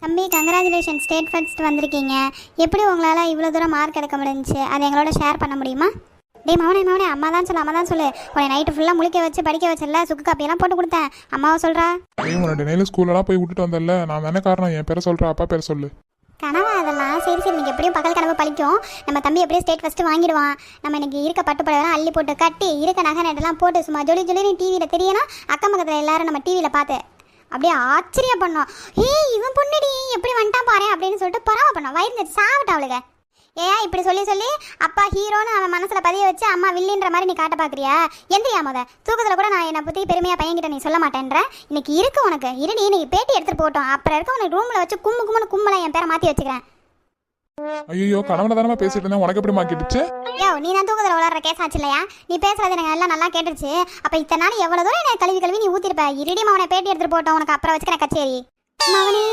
தம்பி congratulation, state first வந்திருக்கீங்க. எப்படி உங்களால் இவ்வளோ தூரம் மார்க் எடுக்க முடிஞ்சுச்சு, அதை எங்களோட ஷேர் பண்ண முடியுமா? டேய் மவனே அம்மா தான் சொல்லு உன்னை நைட்டு ஃபுல்லாக முழிக்க வச்சு படிக்க வச்சல, சுக்கு காப்பியெல்லாம் போட்டு கொடுத்தேன், அம்மாவை சொல்கிறா. உன்னோட நெய்ல ஸ்கூலெல்லாம் போய் விட்டுட்டு வந்தல, நான் தானே காரணம். என் பேரை சொல்கிறா, அப்பா பேரை சொல்லு. கனவா அதெல்லாம்? சரி நீங்கள் எப்படியும் பகல் கனவு பழிக்கும். நம்ம தம்பி எப்படியும் ஸ்டேட் ஃபஸ்ட்டு வாங்கிடுவான். நம்ம இன்னைக்கு இருக்க பட்டுப்படலாம் அள்ளி போட்டு கட்டி இருக்க நகை நட்டெல்லாம் போட்டு சும்மா ஜொலி ஜொலின்னு டிவியில் தெரியணும். அக்கம் பக்கத்தில் எல்லாரும் நம்ம டிவியில் பார்த்து அப்படியே ஆச்சரியம் பண்ணோம். ஏய் இவன் பொண்ணுடி எப்படி வந்துட்டான் பாரு அப்படின்னு சொல்லிட்டு பராம பண்ணோம். வயிறு சாப்பிட்டா அவளுக்கு. ஏன் இப்படி சொல்லி அப்பா ஹீரோன்னு அவன் மனசில் பதிய வச்சு அம்மா வில்லின்ற மாதிரி நீ காட்ட பார்க்குறியா? எந்திரியா தூக்கத்தில் கூட நான் என்னை பற்றி பெருமையாக பையன்கிட்ட நீ சொல்ல மாட்டேன்ற. இன்னைக்கு இருக்கு உனக்கு இருடி, இன்னைக்கு பேட்டி எடுத்துகிட்டு போட்டோம். அப்புறம் இருக்க உனக்கு ரூமில் வச்சு கும்பலை என் பேரை மாற்றி வச்சுக்கிறேன். ஐயோ கனவுல தானே பேசிட்டு இருந்தேன், உனக்கு எப்படி மாக்கிடுச்சு? யோ நீ தான் தூக்கத்தில் வளர்ற கேஸ் ஆச்சு இல்லையா? நீ பேசுறது எனக்கு எல்லாம் நல்லா கேட்டுருச்சு. அப்போ இத்தனை நாள் எவ்வளோ தூரம் எனக்கு கழுவி நீ ஊற்றிருப்ப. இருடி அவனை பேட்டி எடுத்துகிட்டு போட்டோம், உனக்கு அப்புறம் வச்சுக்கிறேன் கச்சேரி. மகனே